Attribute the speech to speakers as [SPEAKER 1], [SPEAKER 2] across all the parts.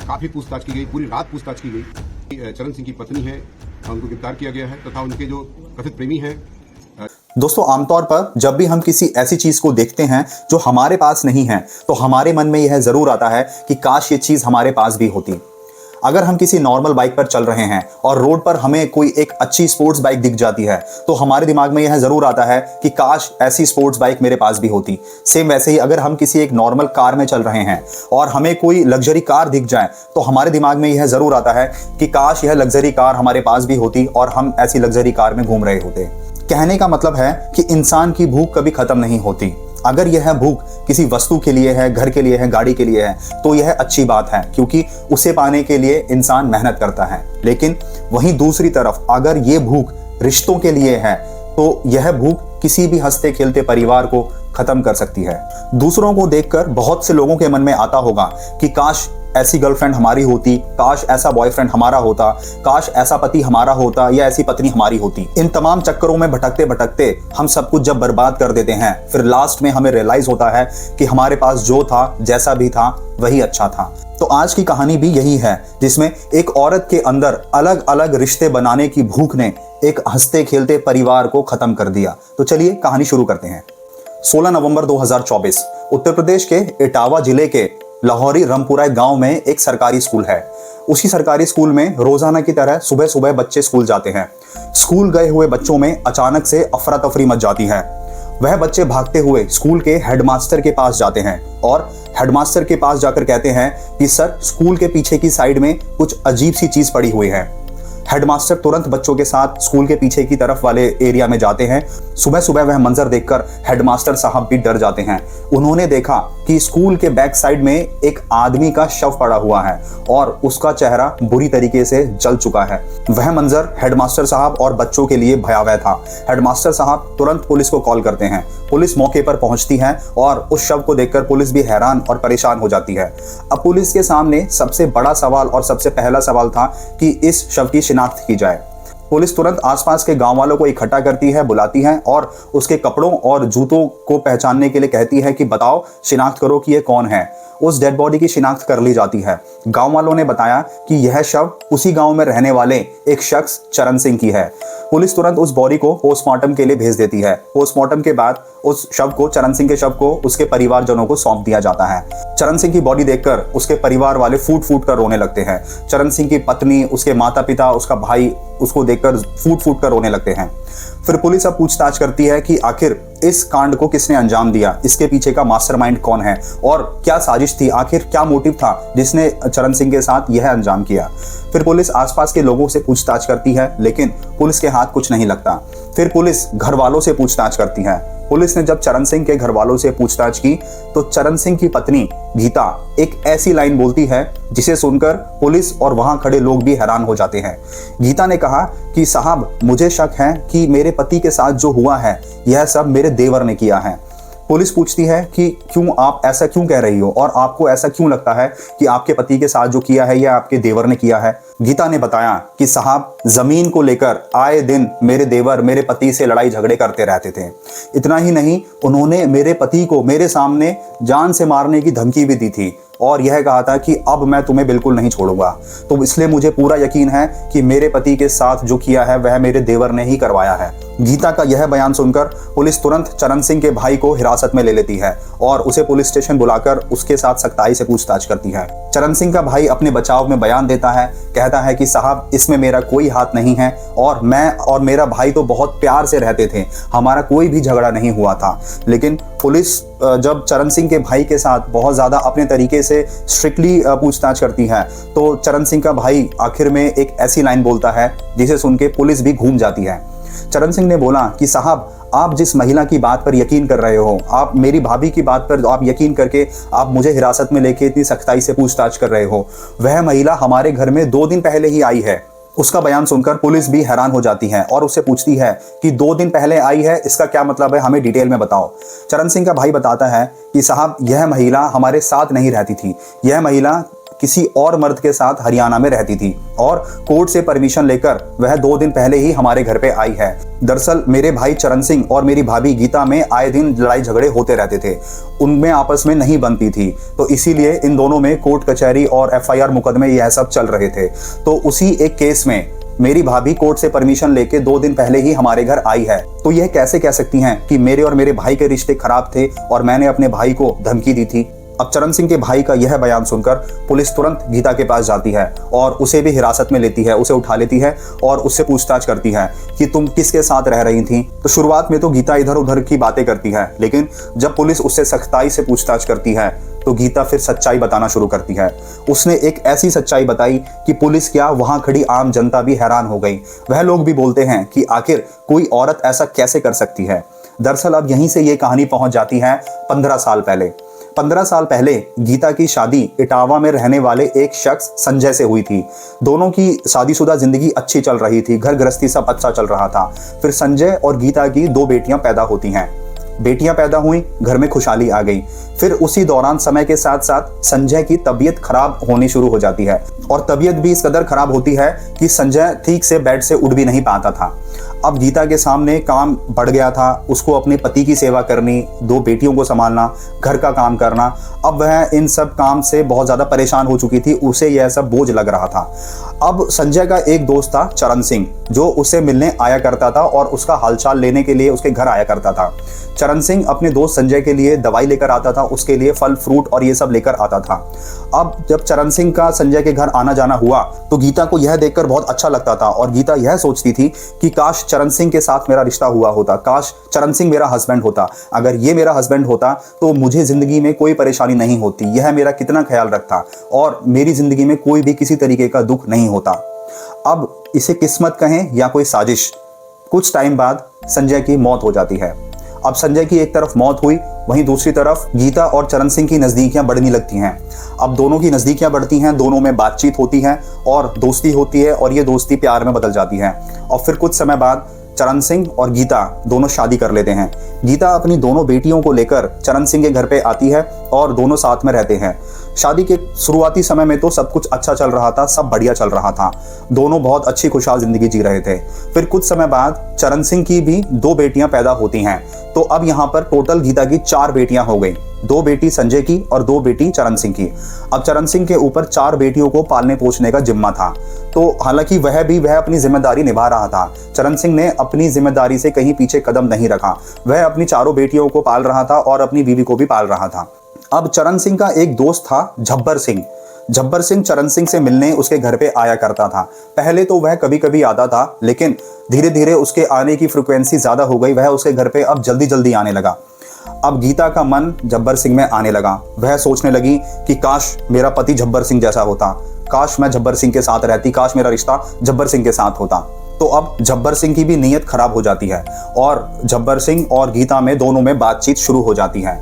[SPEAKER 1] काफी पूछताछ की गई, पूरी रात पूछताछ की गई। चरण सिंह की पत्नी है, उनको गिरफ्तार किया गया है तथा उनके जो कथित प्रेमी हैं।
[SPEAKER 2] दोस्तों, आमतौर पर जब भी हम किसी ऐसी चीज को देखते हैं जो हमारे पास नहीं है, तो हमारे मन में यह जरूर आता है कि काश ये चीज हमारे पास भी होती। अगर हम किसी नॉर्मल बाइक पर चल रहे हैं और रोड पर हमें कोई एक अच्छी स्पोर्ट्स बाइक दिख जाती है, तो हमारे दिमाग में यह जरूर आता है कि काश ऐसी स्पोर्ट्स बाइक मेरे पास भी होती। सेम वैसे ही अगर हम किसी एक नॉर्मल कार में चल रहे हैं और हमें कोई लग्जरी कार दिख जाए, तो हमारे दिमाग में यह जरूर आता है कि काश यह लग्जरी कार हमारे पास भी होती और हम ऐसी लग्जरी कार में घूम रहे होते। कहने का मतलब है कि इंसान की भूख कभी खत्म नहीं होती। अगर यह भूख किसी वस्तु के लिए है, घर के लिए है, गाड़ी के लिए है, तो यह अच्छी बात है, क्योंकि उसे पाने के लिए इंसान मेहनत करता है। लेकिन वहीं दूसरी तरफ अगर ये भूख रिश्तों के लिए है, तो यह भूख किसी भी हंसते खेलते परिवार को खत्म कर सकती है। दूसरों को देखकर बहुत से लोगों के मन में आता होगा कि काश ऐसी गर्लफ्रेंड हमारी होती, काश ऐसा बॉयफ्रेंड हमारा होता, काश ऐसा पति हमारा होता या ऐसी पत्नी हमारी होती। इन तमाम चक्करों में भटकते भटकते हम सब कुछ जब बर्बाद कर देते हैं, फिर लास्ट में हमें रियलाइज होता है कि हमारे पास जो था, जैसा भी था, वही अच्छा था। तो आज की कहानी भी यही है, जिसमें एक औरत के अंदर अलग अलग रिश्ते बनाने की भूख ने एक हंसते खेलते परिवार को खत्म कर दिया। तो चलिए कहानी शुरू करते हैं। 16 नवंबर 2024 उत्तर प्रदेश के इटावा जिले के लाहौरी रामपुरा गांव में एक सरकारी स्कूल है। उसी सरकारी स्कूल में रोजाना की तरह सुबह सुबह बच्चे स्कूल जाते हैं। स्कूल गए हुए बच्चों में अचानक से अफरा तफरी मच जाती है। वह बच्चे भागते हुए स्कूल के हेडमास्टर के पास जाते हैं और हेडमास्टर के पास जाकर कहते हैं कि सर, स्कूल के पीछे की साइड में कुछ अजीब सी चीज पड़ी हुई है। हेडमास्टर तुरंत बच्चों के साथ स्कूल के पीछे की तरफ वाले एरिया में जाते हैं। सुबह सुबह वह मंजर देखकर हेडमास्टर साहब भी डर जाते हैं। उन्होंने देखा कि स्कूल के बैक साइड में एक आदमी का शव पड़ा हुआ है और उसका चेहरा बुरी तरीके से जल चुका है। वह मंजर हेडमास्टर साहब और बच्चों के लिए भयावह था। हेडमास्टर साहब तुरंत पुलिस को कॉल करते हैं। पुलिस मौके पर पहुंचती है और उस शव को देखकर पुलिस भी हैरान और परेशान हो जाती है। अब पुलिस के सामने सबसे बड़ा सवाल और सबसे पहला सवाल था कि इस शव की शिनाख्त की जाए। पुलिस तुरंत आसपास के गांव वालों को इकट्ठा करती है, बुलाती है और उसके कपड़ों और जूतों को पहचानने के लिए कहती है कि बताओ, शिनाख्त करो कि ये कौन है। उस डेड बॉडी की शिनाख्त कर ली जाती है। गांव वालों ने बताया कि यह शव उसी गांव में रहने वाले एक शख्स चरण सिंह की है। पुलिस तुरंत उस बॉडी को पोस्टमार्टम के लिए भेज देती है। पोस्टमार्टम के बाद उस शव को, चरण सिंह के शव को उसके परिवारजनों को सौंप दिया जाता है। चरण सिंह की बॉडी देखकर उसके परिवार वाले फूट फूट कर रोने लगते हैं। चरण सिंह की पत्नी, उसके माता पिता, उसका भाई उसको देखकर फूट फूट कर रोने लगते हैं। फिर पुलिस अब पूछताछ करती है कि आखिर इस कांड को किसने अंजाम दिया, इसके पीछे का मास्टरमाइंड कौन है और क्या साजिश थी, आखिर क्या मोटिव था जिसने चरण सिंह के साथ यह अंजाम किया। फिर पुलिस आसपास के लोगों से पूछताछ करती है, लेकिन पुलिस के हाथ कुछ नहीं लगता। फिर पुलिस घर वालों से पूछताछ करती है। पुलिस ने जब चरण सिंह के घर वालों से पूछताछ की, तो चरण सिंह की पत्नी गीता एक ऐसी लाइन बोलती है जिसे सुनकर पुलिस और वहां खड़े लोग भी हैरान हो जाते हैं। गीता ने कहा कि साहब, मुझे शक है कि मेरे पति के साथ जो हुआ है, यह सब मेरे देवर ने किया है। पुलिस पूछती है कि क्यों, आप ऐसा क्यों कह रही हो और आपको ऐसा क्यों लगता है कि आपके पति के साथ जो किया है यह आपके देवर ने किया है। गीता ने बताया कि साहब, जमीन को लेकर आए दिन मेरे देवर मेरे पति से लड़ाई झगड़े करते रहते थे। इतना ही नहीं, उन्होंने मेरे पति को मेरे सामने जान से मारने की धमकी भी दी थी और यह कहा था कि अब मैं तुम्हें बिल्कुल नहीं छोड़ूंगा। तो इसलिए मुझे पूरा यकीन है कि मेरे पति के साथ जो किया है वह मेरे देवर ने ही करवाया है। गीता का यह बयान सुनकर पुलिस तुरंत चरण सिंह के भाई को हिरासत में ले लेती है और उसे पुलिस स्टेशन बुलाकर उसके साथ सख्ताई से पूछताछ करती है। चरण सिंह का भाई अपने बचाव में बयान देता है, कहता है कि साहब, इसमें मेरा कोई हाथ नहीं है और मैं और मेरा भाई तो बहुत प्यार से रहते थे, हमारा कोई भी झगड़ा नहीं हुआ था। लेकिन पुलिस जब चरण सिंह के भाई के साथ बहुत ज्यादा अपने तरीके से स्ट्रिक्टली पूछताछ करती है, तो चरण सिंह का भाई आखिर में एक ऐसी लाइन बोलता है जिसे सुन के पुलिस भी घूम जाती है। चरण सिंह ने बोला कि साहब, आप जिस महिला की बात पर यकीन कर रहे हो, आप मेरी भाभी की बात पर आप यकीन करके आप मुझे हिरासत में लेके इतनी सख्ताई से पूछताछ कर रहे हो, वह महिला हमारे घर में 2 दिन पहले ही आई है। उसका बयान सुनकर पुलिस भी हैरान हो जाती है और उससे पूछती है कि 2 दिन पहले आई है, इसका क्या मतलब है, हमें डिटेल में बताओ। चरण सिंह का भाई बताता है कि साहब, यह महिला हमारे साथ नहीं रहती थी, यह महिला किसी और मर्द के साथ हरियाणा में रहती थी और कोर्ट से परमिशन लेकर वह 2 दिन पहले ही हमारे घर पे आई है। दरअसल मेरे भाई चरण सिंह और मेरी भाभी गीता में आए दिन लड़ाई झगड़े होते रहते थे, उनमें आपस में नहीं बनती थी, तो इसीलिए इन दोनों में कोर्ट कचहरी और FIR मुकदमे यह सब चल रहे थे। तो उसी एक केस में मेरी भाभी कोर्ट से परमिशन लेके 2 दिन पहले ही हमारे घर आई है। तो यह कैसे कह सकती हैं कि मेरे और मेरे भाई के रिश्ते खराब थे और मैंने अपने भाई को धमकी दी थी। अब चरण सिंह के भाई का यह बयान सुनकर पुलिस तुरंत गीता के पास जाती है और उसे भी हिरासत में लेती है, उसे उठा लेती है और उससे पूछताछ करती है कि तुम किसके साथ रह रही थी। तो शुरुआत में तो गीता इधर उधर की बातें करती है, लेकिन जब पुलिस उससे सख्ताई से पूछताछ करती है तो गीता फिर सच्चाई बताना शुरू करती है। उसने एक ऐसी सच्चाई बताई कि पुलिस क्या, वहां खड़ी आम जनता भी हैरान हो गई। वह लोग भी बोलते हैं कि आखिर कोई औरत ऐसा कैसे कर सकती है। दरअसल अब यहीं से ये कहानी पहुंच जाती है 15 साल पहले। 15 साल पहले गीता की शादी इटावा में रहने वाले एक शख्स संजय से हुई थी। दोनों की शादीशुदा जिंदगी अच्छी चल रही थी, घर गृहस्थी सब अच्छा चल रहा था। फिर संजय और गीता की 2 बेटियां पैदा होती हैं। बेटियां पैदा हुई, घर में खुशहाली आ गई। फिर उसी दौरान समय के साथ साथ संजय की तबीयत खराब होनी शुरू हो जाती है और तबीयत भी इस कदर खराब होती है कि संजय ठीक से बेड से उठ भी नहीं पाता था। अब गीता के सामने काम बढ़ गया था, उसको अपने पति की सेवा करनी, 2 बेटियों को संभालना, घर का काम करना। अब वह इन सब काम से बहुत ज़्यादा परेशान हो चुकी थी, उसे यह सब बोझ लग रहा था। अब संजय का एक दोस्त था चरण सिंह, जो उससे मिलने आया करता था और उसका हालचाल लेने के लिए उसके घर आया करता था। चरण सिंह अपने दोस्त संजय के लिए दवाई लेकर आता था, उसके लिए फल फ्रूट और ये सब लेकर आता था। अब जब चरण सिंह का संजय के घर आना जाना हुआ तो गीता को यह देखकर बहुत अच्छा लगता था और गीता यह सोचती थी कि काश चरण सिंह के साथ मेरा रिश्ता हुआ होता, काश चरण सिंह मेरा हस्बैंड होता। अगर ये मेरा हस्बैंड होता तो मुझे जिंदगी में कोई परेशानी नहीं होती, यह मेरा कितना ख्याल रखता और मेरी जिंदगी में कोई भी किसी तरीके का दुख नहीं होता। अब इसे किस्मत कहें या कोई साजिश, कुछ टाइम बाद संजय की मौत हो जाती है। अब संजय की एक तरफ मौत हुई, वहीं दूसरी तरफ गीता और चरण सिंह की नज़दीकियां बढ़ने लगती हैं। अब दोनों की नज़दीकियां बढ़ती हैं, दोनों में बातचीत होती है और दोस्ती होती है और ये दोस्ती प्यार में बदल जाती है। और फिर कुछ समय बाद चरण सिंह और गीता दोनों शादी कर लेते हैं। गीता अपनी दोनों बेटियों को लेकर चरण सिंह के घर पे आती है और दोनों साथ में रहते हैं। शादी के शुरुआती समय में तो सब कुछ अच्छा चल रहा था, सब बढ़िया चल रहा था, दोनों बहुत अच्छी खुशहाल जिंदगी जी रहे थे। फिर कुछ समय बाद चरण सिंह की भी 2 बेटियां पैदा होती हैं। तो अब यहाँ पर टोटल गीता की 4 बेटियां हो गई, 2 बेटी संजय की और 2 बेटी चरण सिंह की। अब चरण सिंह के ऊपर 4 बेटियों को पालने पोषने का जिम्मा था। तो हालांकि वह अपनी जिम्मेदारी निभा रहा था। चरण सिंह ने अपनी जिम्मेदारी से कहीं पीछे कदम नहीं रखा, वह अपनी 4 बेटियों को पाल रहा था और अपनी बीवी को भी पाल रहा था। अब चरण सिंह का एक दोस्त था झब्बर सिंह। झब्बर सिंह चरण सिंह से मिलने उसके घर पे आया करता था। पहले तो वह कभी कभी आता था, लेकिन धीरे धीरे उसके आने की फ्रिक्वेंसी ज्यादा हो गई, वह उसके घर पे अब जल्दी जल्दी आने लगा। अब गीता का मन झब्बर सिंह में आने लगा। वह सोचने लगी कि काश मेरा पति झब्बर सिंह जैसा होता, काश मैं झब्बर सिंह के साथ रहती, काश मेरा रिश्ता झब्बर सिंह के साथ होता। तो अब झब्बर सिंह की भी नीयत खराब हो जाती है और झब्बर सिंह और गीता में दोनों में बातचीत शुरू हो जाती है।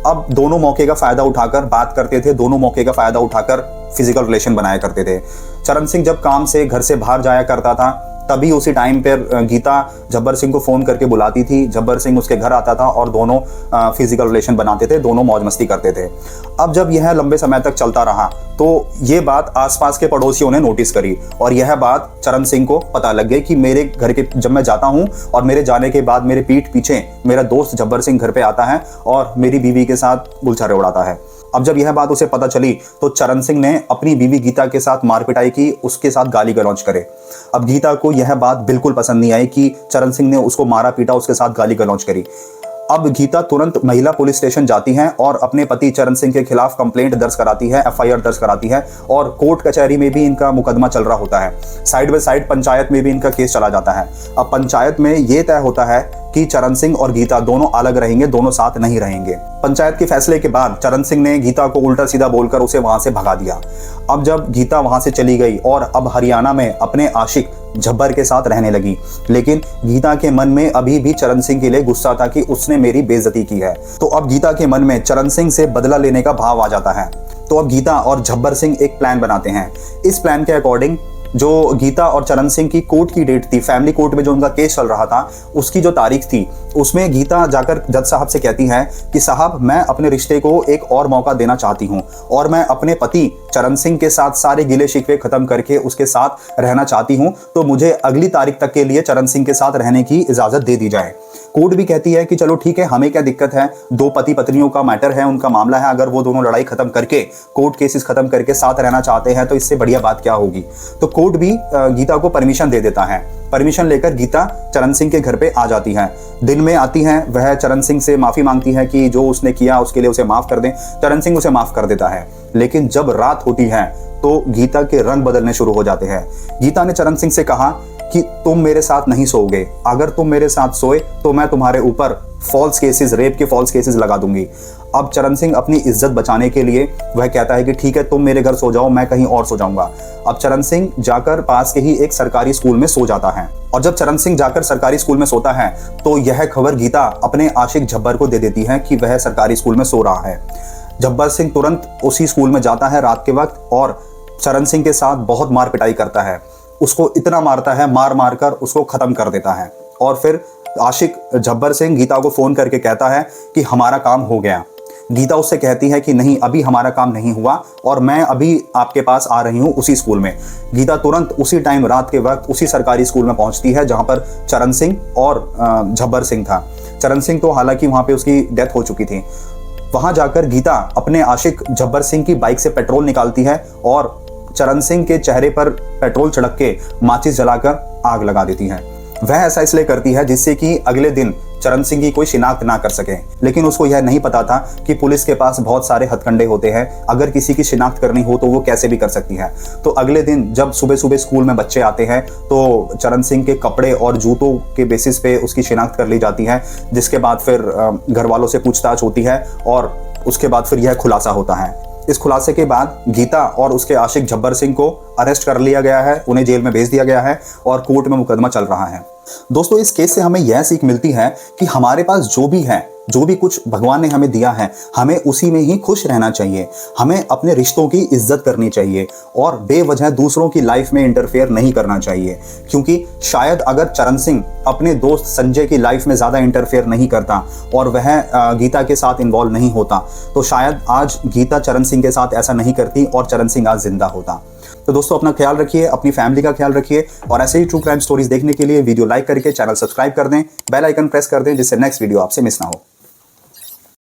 [SPEAKER 2] अब दोनों मौके का फायदा उठाकर बात करते थे, दोनों मौके का फायदा उठाकर फिजिकल रिलेशन बनाया करते थे। चरण सिंह जब काम से घर से बाहर जाया करता था तभी उसी टाइम पर गीता झब्बर सिंह को फोन करके बुलाती थी, झब्बर सिंह उसके घर आता था और दोनों फिजिकल रिलेशन बनाते थे, दोनों मौज मस्ती करते थे। अब जब यह लंबे समय तक चलता रहा तो ये बात आसपास के पड़ोसियों ने नोटिस करी और यह बात चरण सिंह को पता लग गई कि मेरे घर के जब मैं जाता हूँ और मेरे जाने के बाद मेरे पीठ पीछे मेरा दोस्त झब्बर सिंह घर पे आता है और मेरी बीवी के साथ गुलछर्रे उड़ाता है। अब जब यह बात उसे पता चली तो चरण सिंह ने अपनी बीवी गीता के साथ मारपिटाई की, उसके साथ गाली गलौज करे। अब गीता को यह बात बिल्कुल पसंद नहीं आई कि चरण सिंह ने उसको मारा पीटा, उसके साथ गाली गलौज करी। अब गीता तुरंत महिला पुलिस स्टेशन जाती हैं और अपने पति चरण सिंह के खिलाफ कंप्लेंट दर्ज कराती है, FIR दर्ज कराती है और कोर्ट कचहरी में भी इनका मुकदमा चल रहा होता है। साइड बाय साइड पंचायत में भी इनका केस चला जाता है। अब पंचायत में ये तय होता है कि चरण सिंह और गीता दोनों अलग रहेंगे, दोनों साथ नहीं रहेंगे। पंचायत के फैसले के बाद चरण सिंह ने गीता को उल्टा सीधा बोलकर उसे वहां से भगा दिया। अब जब गीता वहां से चली गई और अब हरियाणा में अपने आशिक झब्बर के साथ रहने लगी, लेकिन गीता के मन में अभी भी चरण सिंह के लिए गुस्सा था कि उसने मेरी बेइज्जती की है। तो अब गीता के मन में चरण सिंह से बदला लेने का भाव आ जाता है। तो अब गीता और झब्बर सिंह एक प्लान बनाते हैं। इस प्लान के अकॉर्डिंग जो गीता और चरण सिंह की कोर्ट की डेट थी, फैमिली कोर्ट में जो उनका केस चल रहा था, उसकी जो तारीख थी, उसमें गीता जाकर जज साहब से कहती है कि साहब मैं अपने रिश्ते को एक और मौका देना चाहती हूँ और मैं अपने पति चरण सिंह के साथ सारे गिले शिकवे खत्म करके उसके साथ रहना चाहती हूँ, तो मुझे अगली तारीख तक के लिए चरण सिंह के साथ रहने की इजाजत दे दी जाए। कोर्ट भी कहती है कि चलो ठीक है, हमें क्या दिक्कत है, दो पति पत्नियों का मैटर है, उनका मामला है, अगर वो दोनों लड़ाई खत्म करके कोर्ट केसेस खत्म करके साथ रहना चाहते हैं तो इससे बढ़िया बात क्या होगी। तो कोर्ट भी गीता को परमिशन दे देता है। परमिशन लेकर गीता चरण सिंह के घर पे आ जाती है। दिन में आती है, वह चरण सिंह से माफी मांगती है कि जो उसने किया उसके लिए उसे माफ कर दें। चरण सिंह उसे माफ कर देता है। लेकिन जब रात होती है तो गीता के रंग बदलने शुरू हो जाते हैं। गीता ने चरण सिंह से कहा कि तुम मेरे साथ नहीं सोओगे, अगर तुम मेरे साथ सोए तो मैं तुम्हारे ऊपर फॉल्स केसेस, रेप के फॉल्स केसेस लगा दूंगी। अब चरण सिंह अपनी इज्जत बचाने के लिए वह कहता है कि ठीक है, तुम मेरे घर सो जाओ, मैं कहीं और सो जाऊंगा। अब चरण सिंह जाकर पास के ही एक सरकारी स्कूल में सो जाता है और जब चरण सिंह जाकर सरकारी स्कूल में सोता है तो यह खबर गीता अपने आशिक झब्बर को दे देती है कि वह सरकारी स्कूल में सो रहा है। झब्बर सिंह तुरंत उसी स्कूल में जाता है रात के वक्त और चरण सिंह के साथ बहुत मार पिटाई करता है। उसको इतना मारता है, मार मार कर उसको खत्म कर देता है। और फिर आशिक झब्बर सिंह गीता को फोन करके कहता है कि हमारा काम हो गया। गीता उससे कहती है कि नहीं, अभी हमारा काम नहीं हुआ और मैं अभी आपके पास आ रही हूँ उसी स्कूल में। गीता तुरंत उसी टाइम रात के वक्त उसी सरकारी स्कूल में पहुंचती है जहां पर चरण सिंह और झब्बर सिंह था। चरण सिंह तो हालांकि वहां पे उसकी डेथ हो चुकी थी। वहां जाकर गीता अपने आशिक झब्बर सिंह की बाइक से पेट्रोल निकालती है और चरण सिंह के चेहरे पर पेट्रोल छिड़क के माचिस जलाकर आग लगा देती है। वह ऐसा इसलिए करती है जिससे कि अगले दिन चरण सिंह की कोई शिनाख्त ना कर सके। लेकिन उसको यह नहीं पता था कि पुलिस के पास बहुत सारे हथकंडे होते हैं, अगर किसी की शिनाख्त करनी हो तो वो कैसे भी कर सकती है। तो अगले दिन जब सुबह सुबह स्कूल में बच्चे आते हैं तो चरण सिंह के कपड़े और जूतों के बेसिस पे उसकी शिनाख्त कर ली जाती है, जिसके बाद फिर घर वालों से पूछताछ होती है और उसके बाद फिर यह खुलासा होता है। इस खुलासे के बाद गीता और उसके आशिक झब्बर सिंह को अरेस्ट कर लिया गया है, उन्हें जेल में भेज दिया गया है और कोर्ट में मुकदमा चल रहा है। दोस्तों, इस केस से हमें यह सीख मिलती है कि हमारे पास जो भी है, जो भी कुछ भगवान ने हमें दिया है, हमें उसी में ही खुश रहना चाहिए। हमें अपने रिश्तों की इज्जत करनी चाहिए और बेवजह दूसरों की लाइफ में इंटरफेयर नहीं करना चाहिए। क्योंकि शायद अगर चरण सिंह अपने दोस्त संजय की लाइफ में ज़्यादा इंटरफेयर नहीं करता और वह गीता के साथ इन्वॉल्व नहीं होता तो शायद आज गीता चरण सिंह के साथ ऐसा नहीं करती और चरण सिंह आज जिंदा होता। तो दोस्तों, अपना ख्याल रखिए, अपनी फैमिली का ख्याल रखिए और ऐसे ही ट्रू क्राइम स्टोरीज देखने के लिए वीडियो लाइक करके चैनल सब्सक्राइब कर दें, बेल आइकन प्रेस कर दें जिससे नेक्स्ट वीडियो आपसे मिस ना हो।